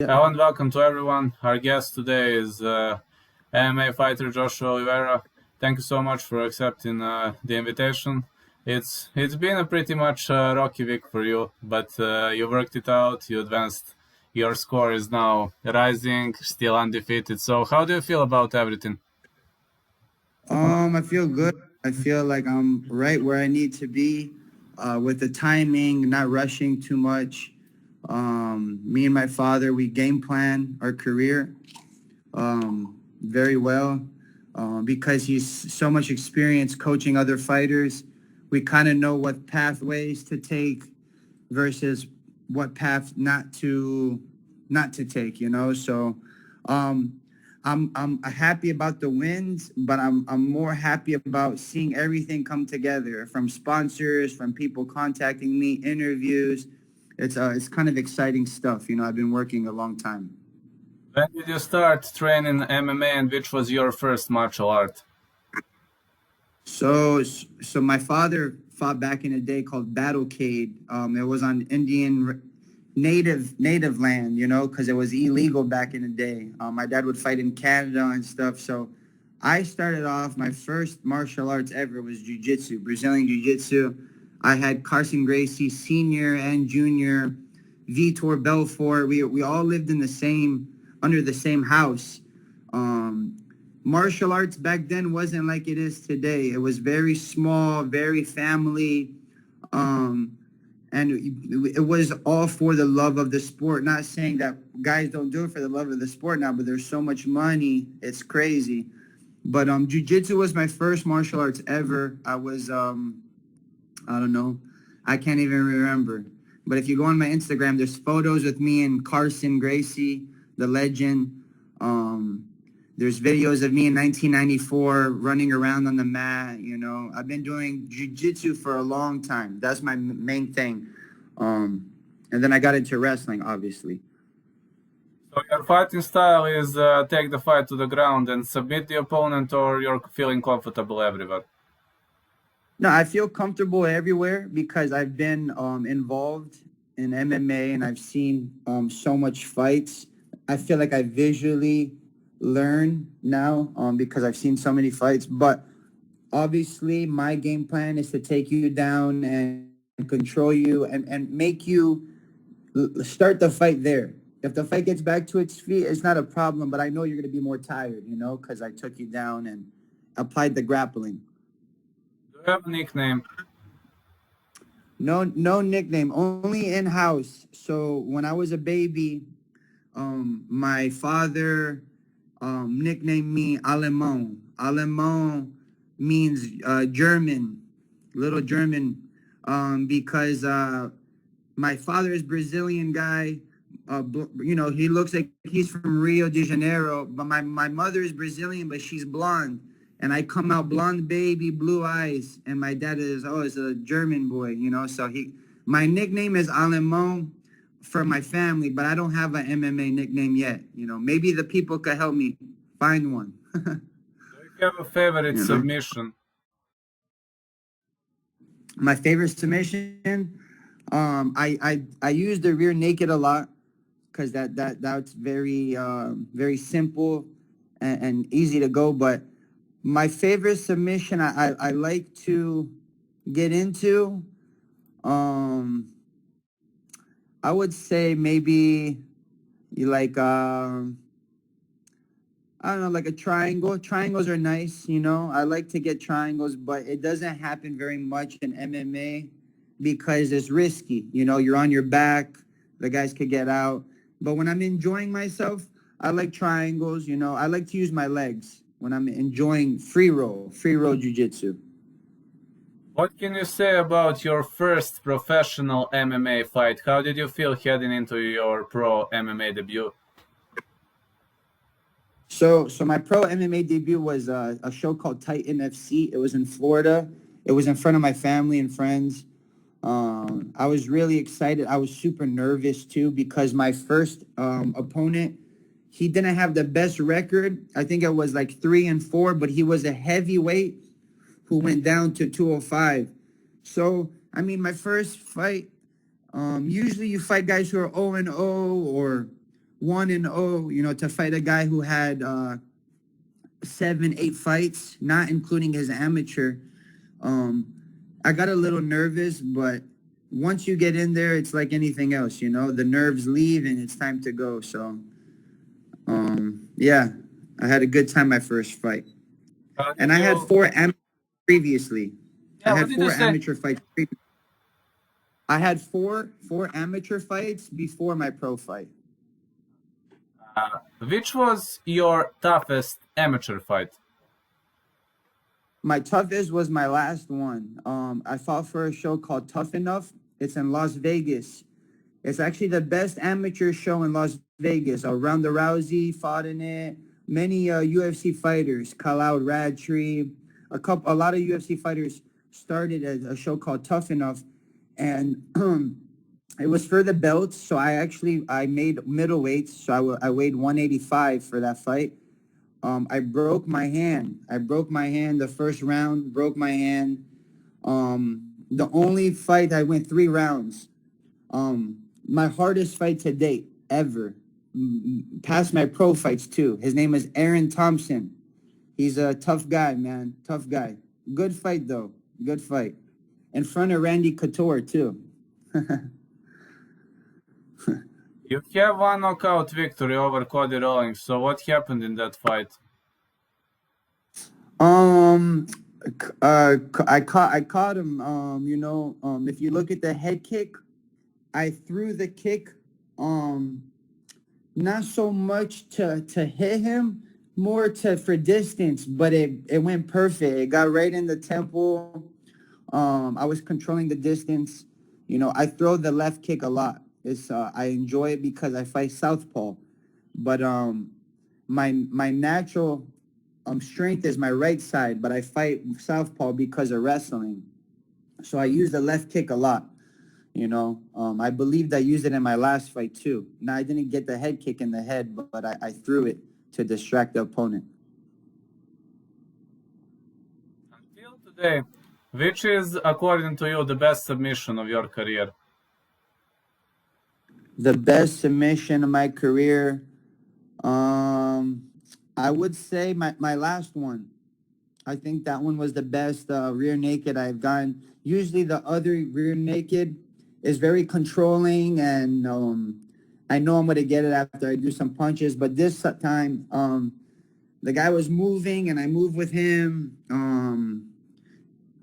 Hello and welcome to everyone. Our guest today is MMA fighter Joshua Silveira. Thank you so much for accepting the invitation. It's been a pretty much rocky week for you, but you worked it out. You advanced. Your score is now rising, still undefeated. So, how do you feel about everything? I feel good. I feel like I'm right where I need to be, with the timing, not rushing too much. Me and my father, we game plan our career very well, because he's so much experience coaching other fighters. We kind of know what pathways to take versus what path not to take. So um, I'm happy about the wins, but I'm more happy about seeing everything come together, from sponsors, from people contacting me, interviews. It's kind of exciting stuff. I've been working a long time. When did you start training MMA, and which was your first martial art? So my father fought back in a day called Battlecade. It was on Indian native land, because it was illegal back in the day. My dad would fight in Canada and stuff. So I started off, my first martial arts ever was jiu-jitsu, Brazilian jiu-jitsu. I had Carson Gracie, senior and junior, Vitor Belfort. We all lived in the same under the same house. Um, Martial arts back then wasn't like it is today. It was very small, very family. Um, and it was all for the love of the sport. Not saying that guys don't do it for the love of the sport now, but there's so much money, it's crazy. But jujitsu was my first martial arts ever. I was I don't know, I can't even remember. But if you go on my Instagram, there's photos with me and Carson Gracie, the legend. Um, there's videos of me in 1994 running around on the mat. I've been doing jujitsu for a long time. That's my main thing. Um, and then I got into wrestling, obviously. So, your fighting style is take the fight to the ground and submit the opponent, or you're feeling comfortable everywhere? No, I feel comfortable everywhere because I've been involved in MMA and I've seen so much fights. I feel like I visually learn now because I've seen so many fights. But obviously, my game plan is to take you down and control you and make you start the fight there. If the fight gets back to its feet, it's not a problem. But I know you're going to be more tired, because I took you down and applied the grappling. Do you have a nickname? No, no nickname, only in house. So when I was a baby, my father nicknamed me Alemão. Alemão means German, little German, because my father is Brazilian guy. He looks like he's from Rio de Janeiro, but my mother is Brazilian, but she's blonde. And I come out blonde baby, blue eyes, and my dad is a German boy, So my nickname is Alemão for my family, but I don't have an MMA nickname yet. Maybe the people could help me find one. Do you have a favorite you know, submission? my favorite submission. I use the rear naked a lot because that's very simple and easy to go. But my favorite submission I like to get into. Um, I would say maybe you like I don't know, like a triangle. Triangles are nice, I like to get triangles, but it doesn't happen very much in MMA because it's risky. You're on your back, the guys could get out. But when I'm enjoying myself, I like triangles. I like to use my legs when I'm enjoying free roll jujitsu. What can you say about your first professional MMA fight? How did you feel heading into your pro MMA debut? So my pro MMA debut was a show called Titan FC. It was in Florida. It was in front of my family and friends. I was really excited. I was super nervous too because my first opponent, he didn't have the best record. I think it was like 3-4, but he was a heavyweight who went down to 205. So I mean, my first fight. Usually you fight guys who are 0-0 or 1-0, to fight a guy who had 7, 8 fights, not including his amateur. Um, I got a little nervous, but once you get in there, it's like anything else, the nerves leave and it's time to go. So, yeah, I had a good time my first fight. Did And I had you? four previously. I Yeah, what had did you four say? amateur fights. I had four amateur fights before my pro fight. Which was your toughest amateur fight? My toughest was my last one. I fought for a show called Tough Enough. It's in Las Vegas. It's actually the best amateur show in Las Vegas. Ronda Rousey fought in it. Many UFC fighters, Khalil Radtree, a lot of UFC fighters started at a show called Tough Enough, and it was for the belts. So I made middleweights. So I weighed 185 for that fight. I broke my hand. I broke my hand the first round. Broke my hand. The only fight I went 3 rounds. My hardest fight to date ever. Past my pro fights too. His name is Aaron Thompson. He's a tough guy, man. Tough guy. Good fight though. Good fight. In front of Randy Couture too. You have one knockout victory over Cody Rawlings. So what happened in that fight? Um, I caught him. If you look at the head kick, I threw the kick. Um, not so much to hit him, more to for distance, but it went perfect. It got right in the temple. I was controlling the distance. I throw the left kick a lot. It's I enjoy it because I fight southpaw, but my natural strength is my right side, but I fight southpaw because of wrestling. So I use the left kick a lot. I believed I used it in my last fight too. Now I didn't get the head kick in the head, but I threw it to distract the opponent. Until today, which is, according to you, the best submission of your career? The best submission of my career, um, I would say my last one. I think that one was the best rear naked I've gotten. Usually the other rear naked is very controlling, and I know I'm gonna get it after I do some punches. But this time, the guy was moving, and I moved with him.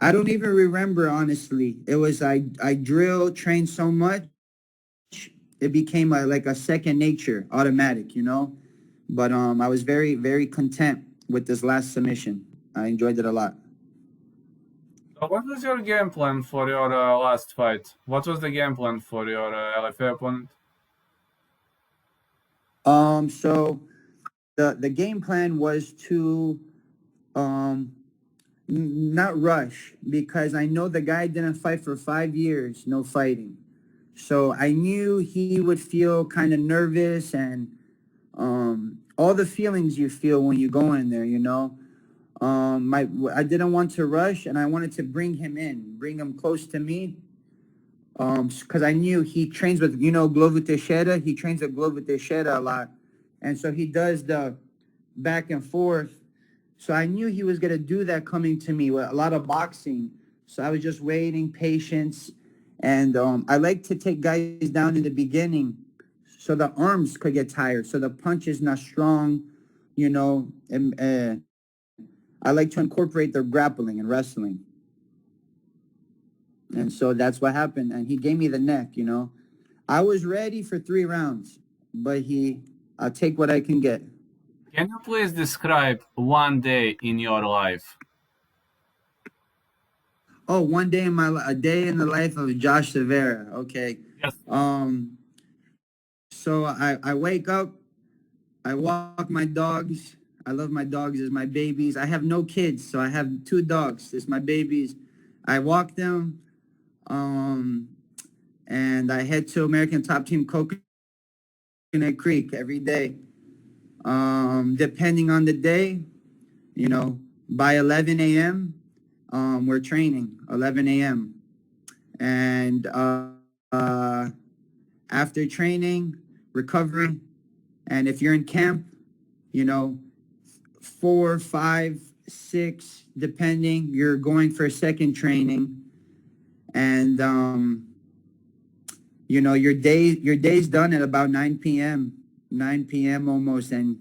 I don't even remember honestly. It was I drill trained so much, it became like a second nature, automatic. But I was very content with this last submission. I enjoyed it a lot. So what was your game plan for your last fight? What was the game plan for your LFA opponent? So the game plan was to um not rush, because I know the guy didn't fight for 5 years, no fighting. So I knew he would feel kind of nervous, and all the feelings you feel when you go in there. I didn't want to rush, and I wanted to bring him in, bring him close to me. Because I knew he trains with, Glovo Teixeira. He trains with Glovo Teixeira a lot. And so he does the back and forth. So I knew he was going to do that coming to me with a lot of boxing. So I was just waiting, patience. And I like to take guys down in the beginning so the arms could get tired, so the punch is not strong, and I like to incorporate their grappling and wrestling. And so that's what happened. And he gave me the neck. I was ready for 3 rounds, but I'll take what I can get. Can you please describe one day in your life? Oh, a day in the life of Josh Silveira. Okay. Yes. So I wake up, I walk my dogs. I love my dogs as my babies. I have no kids, so I have 2 dogs. It's my babies. I walk them, um, and I head to American Top Team Coconut Creek every day. Depending on the day, by 11 a.m., we're training 11 a.m. And uh, after training, recovery, And if you're in camp, you know, 4, 5, 6, depending, you're going for a second training. And, you know, your day's done at about 9 p.m., 9 p.m. almost. And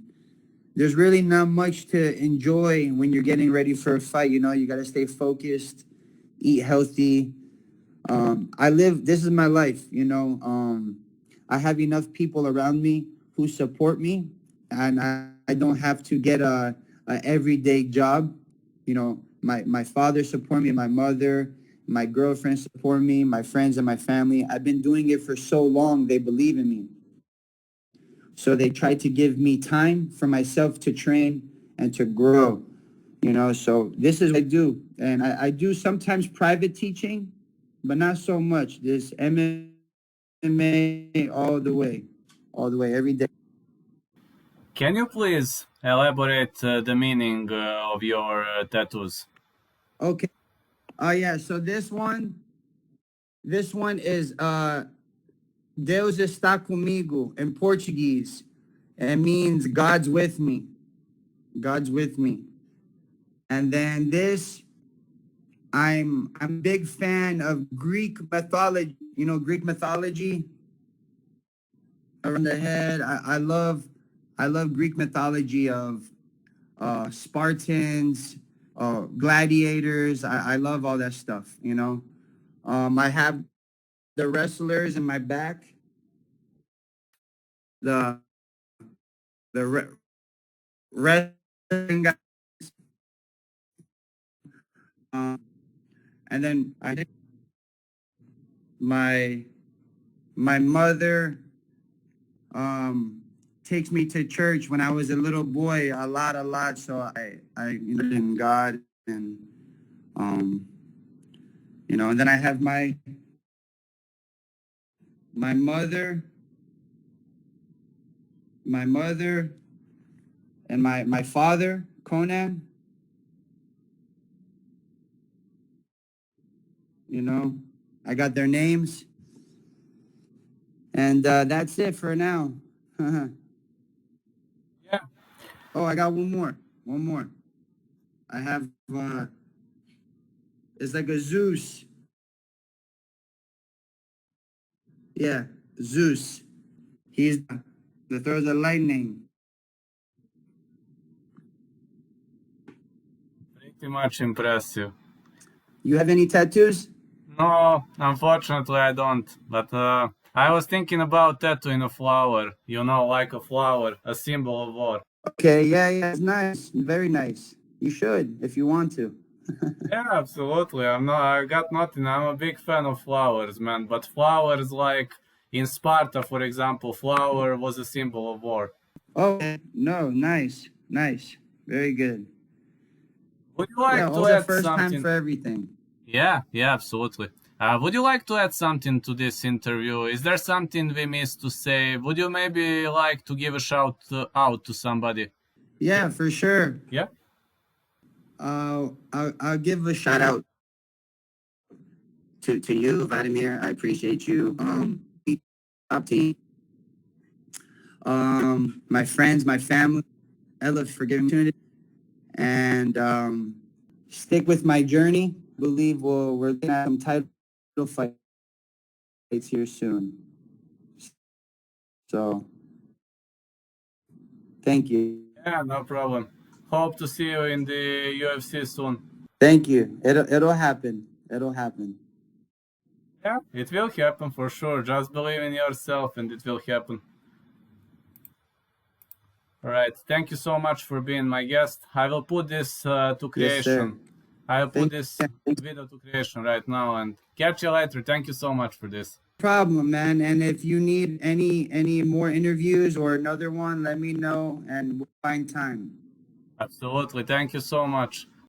there's really not much to enjoy when you're getting ready for a fight. You know, you got to stay focused, eat healthy. This is my life, you know. I have enough people around me who support me, and I don't have to get a everyday job. You know, my father support me, my mother, my girlfriend support me, my friends and my family. I've been doing it for so long, they believe in me. So they try to give me time for myself to train and to grow, you know. So this is what I do. And I do sometimes private teaching, but not so much. This MMA all the way, every day. Can you please elaborate the meaning of your tattoos? Okay. Oh yeah. So this one is Deus está comigo in Portuguese. It means God's with me. God's with me. And then this, I'm a big fan of Greek mythology. You know, Greek mythology around the head. I love Greek mythology of Spartans, gladiators. I love all that stuff. You know, I have the wrestlers in my back. The the wrestling guy. Um, and then I think my my mother takes me to church when I was a little boy a lot. So I in God and um, you know, and then I have my mother, my mother, and my father, Conan. You know, I got their names, and that's it for now. Yeah. Oh, I got one more. One more. I have it's like a Zeus. Yeah, Zeus. He's the throws of lightning. Pretty much impressive. You have any tattoos? No, unfortunately I don't. But I was thinking about tattooing a flower. You know, like a flower, a symbol of war. Okay, yeah, yeah, it's nice, very nice. You should if you want to. Yeah, absolutely. I got nothing. I'm a big fan of flowers, man. But flowers, like in Sparta, for example, flower was a symbol of war. Oh no, nice, nice, very good. Would you Yeah, like to always a add first time something? for everything. Yeah, yeah, absolutely. Would you like to add something to this interview? Is there something we missed to say? Would you maybe like to give a shout out to somebody? Yeah, for sure. Yeah. I'll give a shout out to you, Vladimir. I appreciate you. Top team. My friends, my family. Ella for giving me the opportunity. And stick with my journey. Believe we're looking at some title fights here soon. So thank you. Yeah, no problem. Hope to see you in the UFC soon. Thank you. It'll happen. It'll happen. Yeah, it will happen for sure. Just believe in yourself and it will happen. All right. Thank you so much for being my guest. I will put this to Yes, sir. creation. I will put Thank this you. video to creation right now and catch you later. Thank you so much for this. Problem, man. And if you need any more interviews or another one, let me know and we'll find time. Absolutely. Thank you so much.